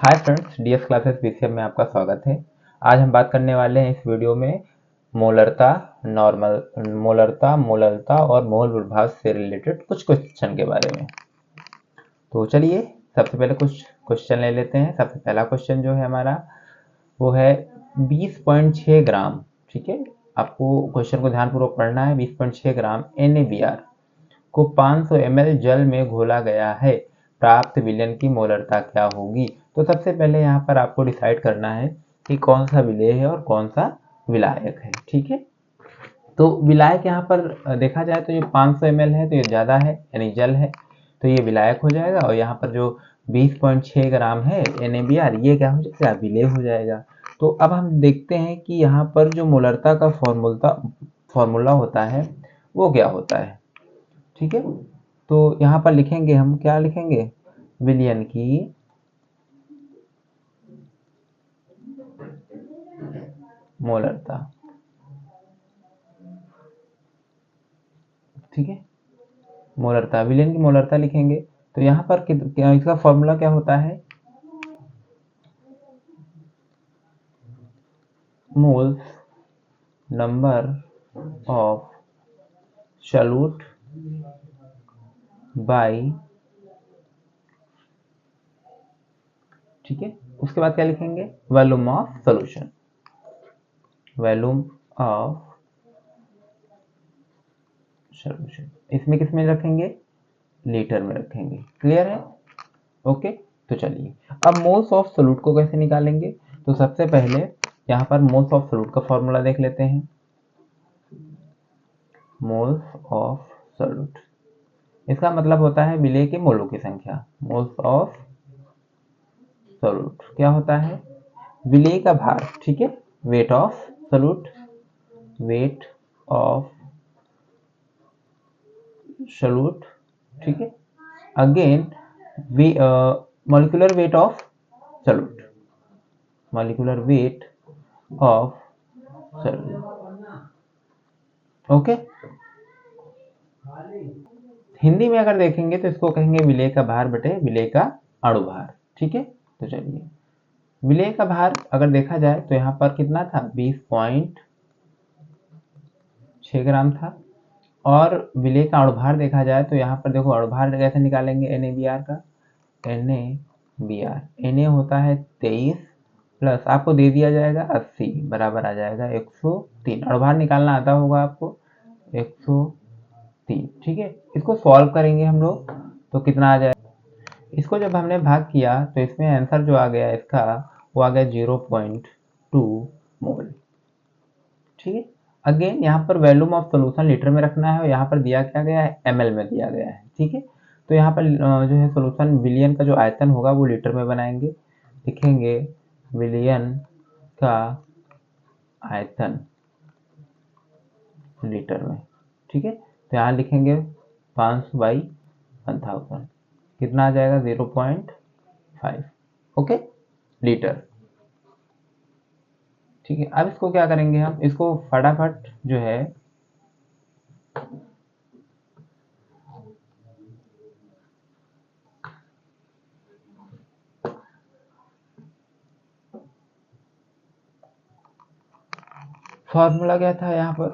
Hi friends, DS classes PCM में आपका स्वागत है। आज हम बात करने वाले हैं इस वीडियो में मोलरता, मोलरता और मोल प्रभाव से रिलेटेड कुछ क्वेश्चन के बारे में। तो चलिए सबसे पहले कुछ क्वेश्चन ले लेते हैं। सबसे पहला क्वेश्चन जो है हमारा वो है 20.6 ग्राम। ठीक है, आपको क्वेश्चन को ध्यानपूर्वक पढ़ना है। 20.6 ग्राम NaBr को 500 ml जल में घोला गया है, प्राप्त विलयन की मोलरता क्या होगी। तो सबसे पहले यहाँ पर आपको डिसाइड करना है कि कौन सा विलेय है और कौन सा विलायक है। ठीक है, तो विलायक यहाँ पर देखा जाए तो ये 500 ml है, तो ये ज़्यादा है यानी जल है, तो ये विलायक हो जाएगा। और यहाँ पर जो 20.6 ग्राम है NaBr, ये क्या हो जाएगा, विलेय हो जाएगा। तो अब हम देखते हैं कि यहाँ पर जो मोलरता का फॉर्मूला होता है वो क्या होता है। ठीक है, तो यहाँ पर लिखेंगे, हम क्या लिखेंगे, विलयन की मोलरता। ठीक है, मोलरता, विलयन की मोलरता लिखेंगे। तो यहाँ पर इसका फॉर्मूला क्या होता है, moles number of solute bye, ठीक है, उसके बाद क्या लिखेंगे, volume of solution, volume of solution. इसमें किस में रखेंगे, लीटर में रखेंगे। क्लियर है, ओके। तो चलिए अब मोल्स ऑफ सॉल्यूट को कैसे निकालेंगे। तो सबसे पहले यहाँ पर मोल्स ऑफ सॉल्यूट का फॉर्मूला देख लेते हैं। मोल्स ऑफ सॉल्यूट, इसका मतलब होता है विलेय के मोलों की संख्या। मोल्स ऑफ सॉल्यूट क्या होता है, विलेय का भार। ठीक है, weight of solute, weight of solute. ठीक है, again molecular weight of solute, molecular weight of solute. Okay, Hindi में अगर देखेंगे तो इसको कहेंगे विलेय का भार बटे विलेय का अणु भार। ठीक है, तो चलिए विलेय का भार अगर देखा जाए तो यहाँ पर कितना था, 20.6 ग्राम था। और विलेय का अणुभार देखा जाए तो यहाँ पर देखो अणुभार कैसे निकालेंगे NaBr का। NaBr, Na होता है 23 प्लस आपको दे दिया जाएगा 80 बराबर आ जाएगा 103। अणुभार निकालना आता होगा आपको, 103। ठीक है, इसको सॉल्व करेंगे हम लोग तो कितना आ जाएगा, इसको जब हमने भाग किया तो इसमें आंसर जो आ गया इसका वो आ गया 0.2 मोल। ठीक है, अगेन यहाँ पर वॉल्यूम ऑफ सॉल्यूशन लीटर में रखना है और यहाँ पर दिया क्या गया है, ml में दिया गया है। ठीक है, तो यहाँ पर जो है सॉल्यूशन विलियन का जो आयतन होगा वो लीटर में बनाएंगे। लिखेंगे विलियन का आयतन लीटर में। ठीक है, तो यहाँ लिखेंगे 500/1000, कितना आ जाएगा, 0.5, ओके, लीटर। ठीक है, अब इसको क्या करेंगे, हम इसको फटाफट जो है फॉर्मूला क्या था यहाँ पर,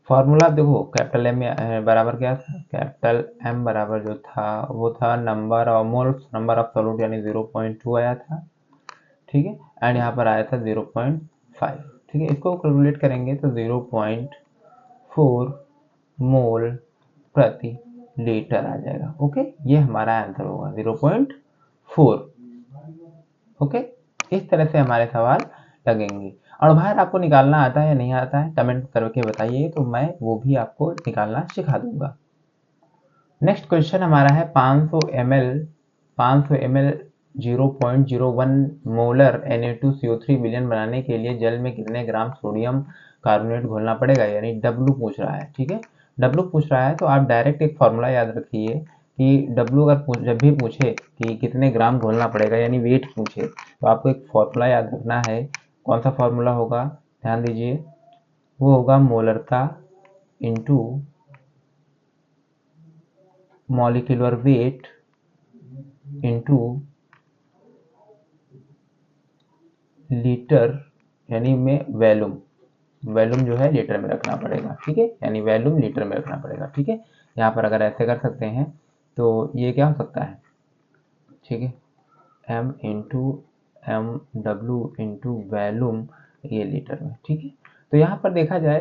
फॉर्मूला देखो कैपिटल एम बराबर क्या था, कैपिटल एम बराबर जो था वो था number of moles, number of solute यानी 0.2 आया था। ठीक है, एंड यहाँ पर आया था 0.5। ठीक है, इसको कैलकुलेट करेंगे तो 0.4 मोल प्रति लीटर आ जाएगा। ओके, ये हमारा आंसर होगा 0.4। ओके, इस तरह से हमारे सवाल लगेंगे। और भाई आपको निकालना आता है या नहीं आता है कमेंट करके बताइए, तो मैं वो भी आपको निकालना सिखा दूंगा। नेक्स्ट क्वेश्चन हमारा है 500 ml 0.01 मोलर Na2CO3 विलयन बनाने के लिए जल में कितने ग्राम सोडियम कार्बोनेट घोलना पड़ेगा, यानी W पूछ रहा है। ठीक है, W पूछ रहा है तो आप डायरेक्ट एक फॉर्मूला याद रखिए कि W अगर जब भी पूछे कि कितने ग्राम घोलना पड़ेगा यानी वेट पूछे, तो आपको एक फॉर्मूला याद रखना है। कौन सा फॉर्मूला होगा, ध्यान दीजिए, वो होगा मोलरता into molecular weight into litre, यानी में वैल्यूम, वैल्यूम जो है लीटर में रखना पड़ेगा, ठीक है, यानी वैल्यूम लीटर में रखना पड़ेगा, ठीक है। यहाँ पर अगर ऐसे कर सकते हैं तो ये क्या हो सकता है, ठीक है, M into M W into volume, ये लीटर में, ठीक है। तो यहाँ पर देखा जाए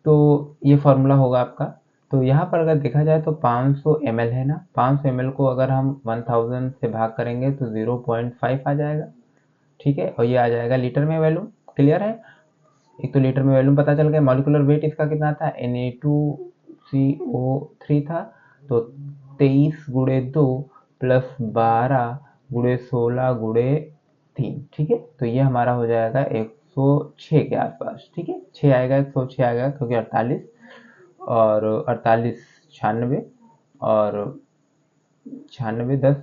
तो ये फॉर्मूला होगा आपका। तो यहाँ पर अगर देखा जाए तो 500 ml है ना, 500 ml को अगर हम 1000 से भाग करेंगे तो 0.5 आ जाएगा, ठीक है, और ये आ जाएगा लीटर में वैल्यूम। क्लियर है, एक तो लीटर में वैल्यूम पता चल गया। मॉलिक्यूलर वेट इसका कितना था, Na2CO3 था, तो 23 गुणे 2 प्लस 12 गुणे 16 गुणे 3, ठीक है। तो ये हमारा हो जाएगा 106 के आसपास, ठीक है, 6 आएगा, 106 आएगा, क्योंकि 48 और 48 96 और 96 10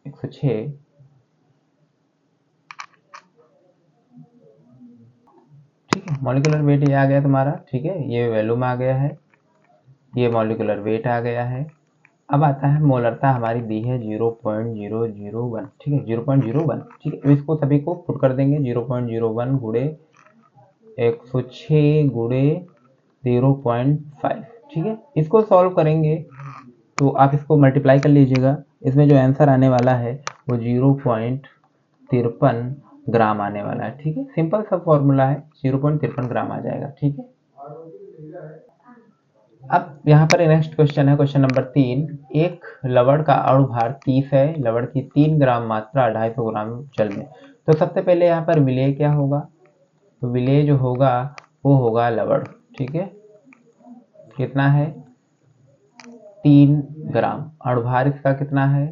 106, ठीक है। मॉलिक्यूलर वेट ये आ गया तुम्हारा, ठीक है, ये वैल्यूम आ गया है, ये मॉलिक्यूलर वेट आ गया है। अब आता है मोलरता, हमारी दी है 0.001, ठीक है, 0.01, ठीक है। अब इसको सभी को पुट कर देंगे, 0.01 गुणे 106 गुणे 0.5, ठीक है। इसको सॉल्व करेंगे तो आप इसको मल्टीप्लाई कर लीजिएगा, इसमें जो आंसर आने वाला है वो 0.53 ग्राम आने वाला है, ठीक है। सिंपल सा फॉर्मूला है, 0.53 ग्राम आ जाएगा, ठीक है। अब यहाँ पर नेक्स्ट क्वेश्चन है, क्वेश्चन नंबर 3। एक लवण का अणुभार 30 है, लवण की 3 ग्राम मात्रा 250 ग्राम जल में। तो सबसे पहले यहाँ पर विलेय क्या होगा, तो विलेय जो होगा वो होगा लवण, ठीक है, कितना है 3 ग्राम, अणुभार इसका कितना है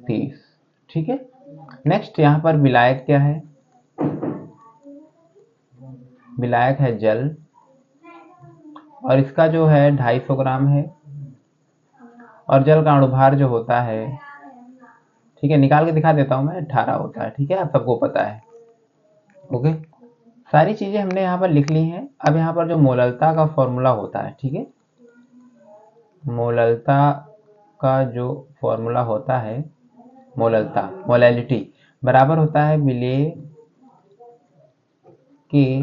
30, ठीक है। नेक्स्ट यहाँ पर विलायक क्या है, विलायक है जल, और इसका जो है 250 ग्राम है, और जल का अणुभार जो होता है, ठीक है, निकाल के दिखा देता हूं मैं, 18 होता है, ठीक है, आप सबको पता है। ओके, सारी चीजें हमने यहाँ पर लिख ली हैं। अब यहाँ पर जो मोललता का फॉर्मूला होता है, ठीक है, मोललता का जो फॉर्मूला होता है, मोललता मोलैलिटी बराबर होता है विलेय के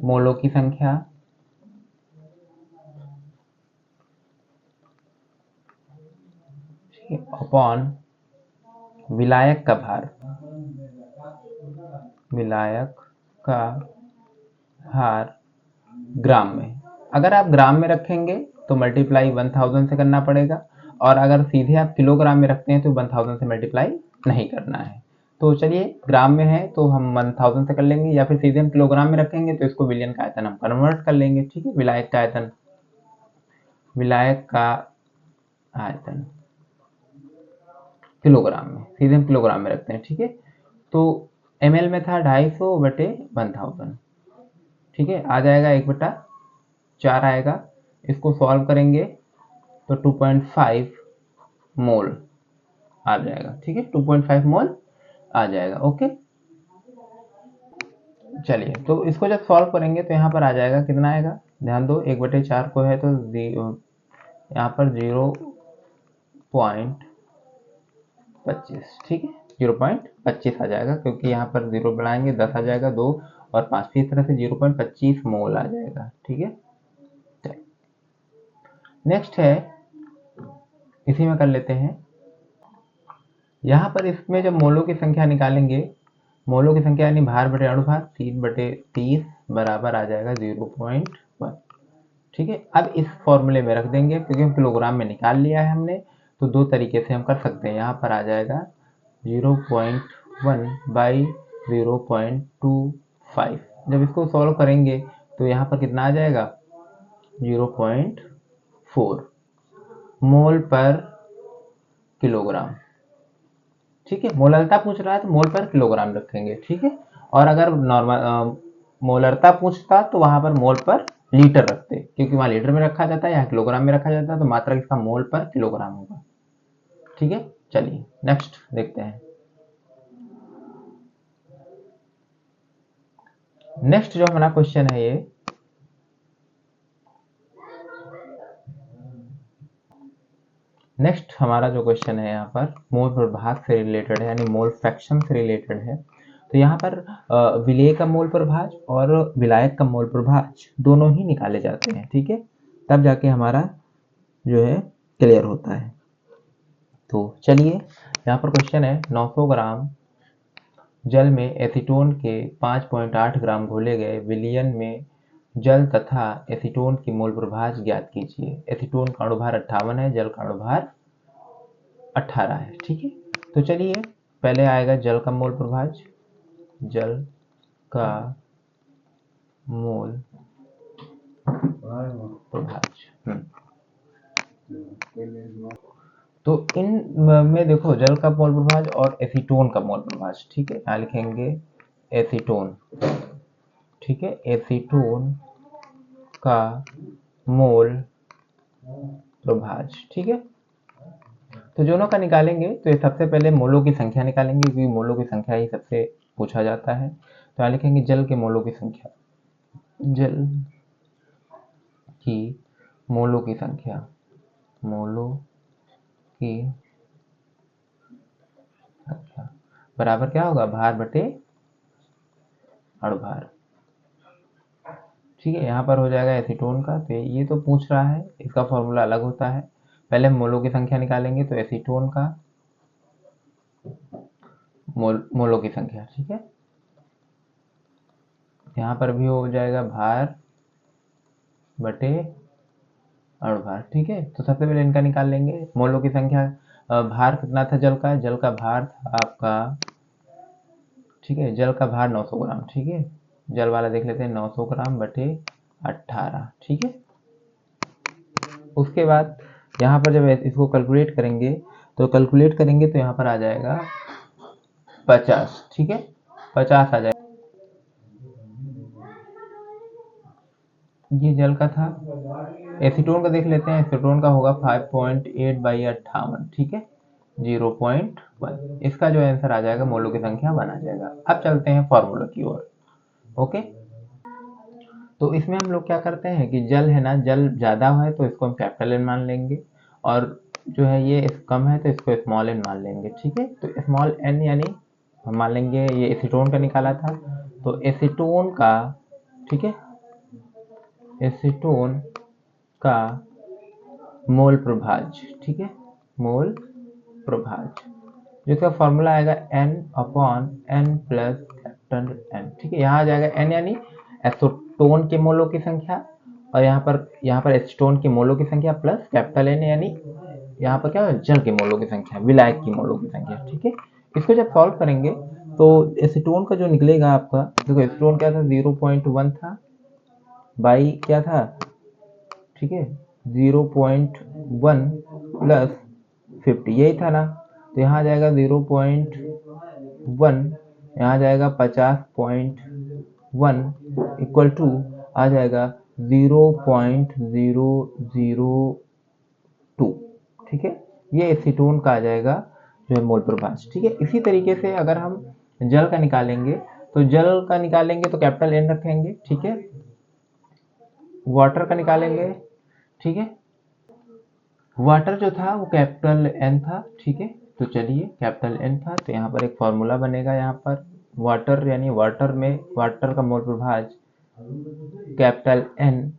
मोलों की संख्या, ठीक है, अपॉन विलायक का भार, विलायक का भार ग्राम में। अगर आप ग्राम में रखेंगे तो मल्टीप्लाई 1000 से करना पड़ेगा, और अगर सीधे आप किलोग्राम में रखते हैं तो 1000 से मल्टीप्लाई नहीं करना है। तो चलिए, ग्राम में है तो हम 1000 से कर लेंगे, या फिर सीधे हम किलोग्राम में रखेंगे तो इसको विलियन का आयतन हम कन्वर्ट कर लेंगे, ठीक है। विलायक का आयतन, विलायक का आयतन किलोग्राम में, सीधे हम किलोग्राम में रखते हैं, ठीक है। तो ml में था 250 बटे 1000, ठीक है, आ जाएगा 1/4 आएगा। इसको सॉल्व करेंगे तो 2.5 मोल आ जाएगा, ठीक है, 2.5 मोल आ जाएगा। ओके, चलिए, तो इसको जब सॉल्व करेंगे तो यहाँ पर आ जाएगा, कितना आएगा, ध्यान दो, 1/4 को है तो यहाँ पर 0.25, ठीक है, 0.25 आ जाएगा, क्योंकि यहाँ पर 0 बढ़ाएंगे 10 आ जाएगा, 2 और 5, इस तरह से 0.25 मोल आ जाएगा, ठीक है। नेक्स्ट है, इसी में कर लेते हैं। यहाँ पर इसमें जब मोलों की संख्या निकालेंगे, मोलों की संख्या यानी भार बटे अणुभार, 3/30 बराबर आ जाएगा 0.1, ठीक है। अब इस फॉर्मूले में रख देंगे, क्योंकि हम किलोग्राम में निकाल लिया है हमने, तो दो तरीके से हम कर सकते हैं। यहाँ पर आ जाएगा 0.1 बाई 0.25, जब इसको सॉल्व करेंगे तो यहाँ पर कितना आ जाएगा 0.4 मोल पर किलोग्राम, ठीक है। मोलरता पूछ रहा है तो मोल पर किलोग्राम रखेंगे, ठीक है। और अगर नॉर्मल मोलरता पूछता तो वहां पर मोल पर लीटर रखते, क्योंकि वहां लीटर में रखा जाता है, यहाँ किलोग्राम में रखा जाता है, तो मात्रा इसका मोल पर किलोग्राम होगा, ठीक है। चलिए नेक्स्ट देखते हैं। नेक्स्ट जो हमारा क्वेश्चन है, ये नेक्स्ट हमारा जो क्वेश्चन है यहाँ पर मोल प्रभाज से रिलेटेड है, यानी मोल फ्रैक्शन से रिलेटेड है। तो यहाँ पर विलेय का मोल प्रभाज और विलायक का मोल प्रभाज दोनों ही निकाले जाते हैं, ठीक है, तब जाके हमारा जो है क्लियर होता है। तो चलिए यहाँ पर क्वेश्चन है 900 ग्राम जल में एसीटोन के 5.8 ग्राम घोले गए विलयन में जल तथा एसीटोन की मोल प्रभाज ज्ञात कीजिए। एसीटोन का अणुभार 58 है, जल का अणुभार 18 है, ठीक है। तो चलिए पहले आएगा जल का मोल प्रभाज, जल का मोल प्रभाज। तो इन में देखो जल का मोल प्रभाज और एसीटोन का मोल प्रभाज, ठीक है। यहाँ लिखेंगे एसीटोन, ठीक है, एसीटोन का मोल प्रभाज, ठीक है। तो दोनों का निकालेंगे तो ये सबसे पहले मोलों की संख्या निकालेंगे, क्योंकि मोलों की संख्या ही सबसे पूछा जाता है। तो यहाँ लिखेंगे जल के मोलों की संख्या, जल की मोलों की संख्या, मोलों की संख्या बराबर क्या होगा, भार बटे अणुभार, ठीक है। यहाँ पर हो जाएगा एसीटोन का, तो ये तो पूछ रहा है, इसका फॉर्मूला अलग होता है। पहले हम मोलों की संख्या निकालेंगे, तो एसीटोन का मोलों की संख्या, ठीक है। यहाँ पर भी हो जाएगा भार बटे अणुभार, ठीक है। तो सबसे पहले इनका निकाल लेंगे मोलों की संख्या। भार कितना था जल का, जल का भार था आपका, ठीक है, जल का भार 900 ग्राम, ठीक है। जल वाला देख लेते हैं, 900 ग्राम बटे 18, ठीक है। उसके बाद यहाँ पर जब इसको कैलकुलेट करेंगे तो यहाँ पर आ जाएगा 50, ठीक है, 50 आ जाएगा। ये जल का था। एसीटोन का देख लेते हैं, एसीटोन का होगा 5.8/58, ठीक है, 0.1। इसका जो आंसर आ जाएगा मोलों की संख्या 1 आ जाएगा। अब चलते हैं फॉर्मूला की ओर, ओके। तो इसमें हम लोग क्या करते हैं कि जल है ना, जल ज़्यादा है तो इसको हम कैपिटल एन मान लेंगे, और जो है ये कम है तो इसको स्मॉल एन मान लेंगे, ठीक है। तो स्मॉल एन यानी हम मान लेंगे, ये एसीटोन का निकाला था, तो एसीटोन का, ठीक है, एसीटोन का मोल प्रभाज, ठीक है, मोल प्रभाज, जिसका फॉर्मूला आएगा n/n प्लस कैपिटल N, ठीक है। यहाँ आ जाएगा n यानी एसीटोन के मोलों की संख्या, और यहाँ पर एसीटोन के मोलों की संख्या प्लस कैपिटल N यानी यहाँ पर क्या है, जल के मोलों की संख्या, विलायक की मोलों की संख्या, ठीक है। इसको जब सॉल्व करेंगे तो एसीटोन का जो निकलेगा आपका, देखो एसीटोन क्या था, 0.1 था, बाई क्या था, ठीक है, 0.1 प्लस 50, यही था ना। तो यहाँ आ जाएगा 0.1, यहाँ आ जाएगा 50.1 इक्वल टू आ जाएगा 0.002, ठीक है। ये एसीटोन का आ जाएगा जो है मोल प्रभाज, ठीक है। इसी तरीके से अगर हम जल का निकालेंगे तो कैपिटल एन रखेंगे, ठीक है। वाटर का निकालेंगे, ठीक है, वाटर जो था वो कैपिटल एन था, ठीक है। तो चलिए कैपिटल एन था, तो यहाँ पर एक फॉर्मूला बनेगा, यहाँ पर वाटर यानी वाटर का मोल प्रभाज capital N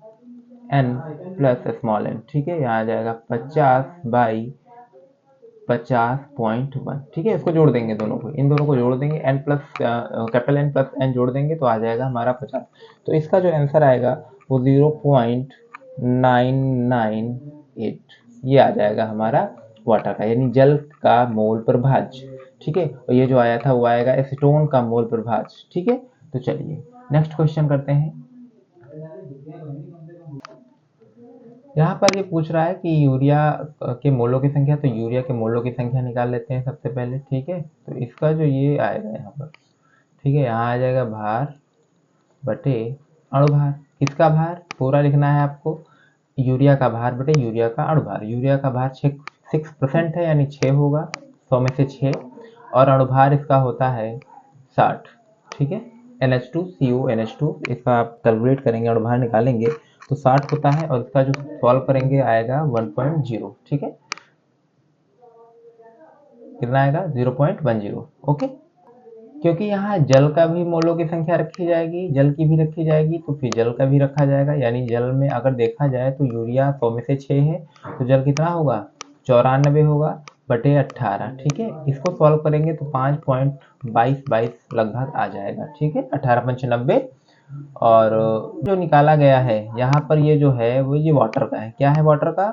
plus small N, ठीक है। यहाँ आ जाएगा 50/50.1, ठीक है। इसको जोड़ देंगे, दोनों को, इन दोनों को जोड़ देंगे, N plus capital N plus N जोड़ देंगे तो आ जाएगा हमारा 50। तो इसका जो आंसर आएगा वो 0.998, ये आ जाएगा हमारा वाटर का, यानी जल का मोल प्रभाज, ठीक है। और ये जो आया था वो आएगा एसीटोन का मोल प्रभाज, ठीक है। तो चलिए नेक्स्ट क्वेश्चन करते हैं। यहाँ पर ये पूछ रहा है कि यूरिया के मोलों की संख्या, तो यूरिया के मोलों की संख्या निकाल लेते हैं सबसे पहले, ठीक है। तो इसका जो ये आएगा यहाँ पर, ठीक है, यहाँ आ जाएगा भार बटे अणुभार। किसका भार पूरा लिखना है आपको, यूरिया का भार बटे यूरिया का अणुभार। यूरिया का भार 6% है, यानी 6 होगा, 100 में से 6, और अणुभार इसका होता है 60, ठीक है। NH2CO NH2, इसका आप कैलकुलेट करेंगे, अणुभार निकालेंगे तो 60 होता है, और इसका जो सॉल्व करेंगे आएगा 1.0, ठीक है। कितना आएगा 0.10। ओके, क्योंकि यहाँ जल का भी मोलों की संख्या रखी जाएगी, जल की भी रखी जाएगी, तो फिर जल का भी रखा जाएगा। यानी जल में अगर देखा जाए तो यूरिया 100 में से 6 है, तो जल कितना होगा 94 होगा बटे 18। ठीक है, इसको सॉल्व करेंगे तो 5.22 लगभग आ जाएगा। ठीक है, 18 पंच 90। और जो निकाला गया है यहाँ पर ये जो है वो ये वाटर का है। क्या है वाटर का?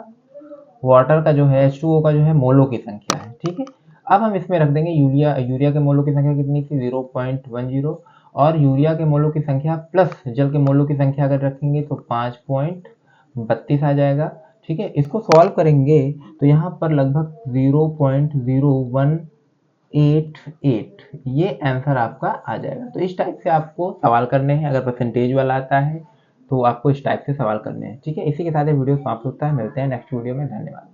वाटर का जो है H2O का जो है मोलों की संख्या है। ठीक है, अब हम इसमें रख देंगे यूरिया के मोलों की संख्या कितनी थी 0.10, और यूरिया के मोलों की संख्या प्लस जल के मोलों की संख्या अगर रखेंगे तो 5.32 आ जाएगा। ठीक है, इसको सॉल्व करेंगे तो यहाँ पर लगभग 0.0188 ये आंसर आपका आ जाएगा। तो इस टाइप से आपको सवाल करने हैं। अगर परसेंटेज वाला आता है तो आपको इस टाइप से सवाल करने हैं। ठीक है, इसी के साथ ये वीडियो समाप्त होता है। मिलते हैं नेक्स्ट वीडियो में। धन्यवाद।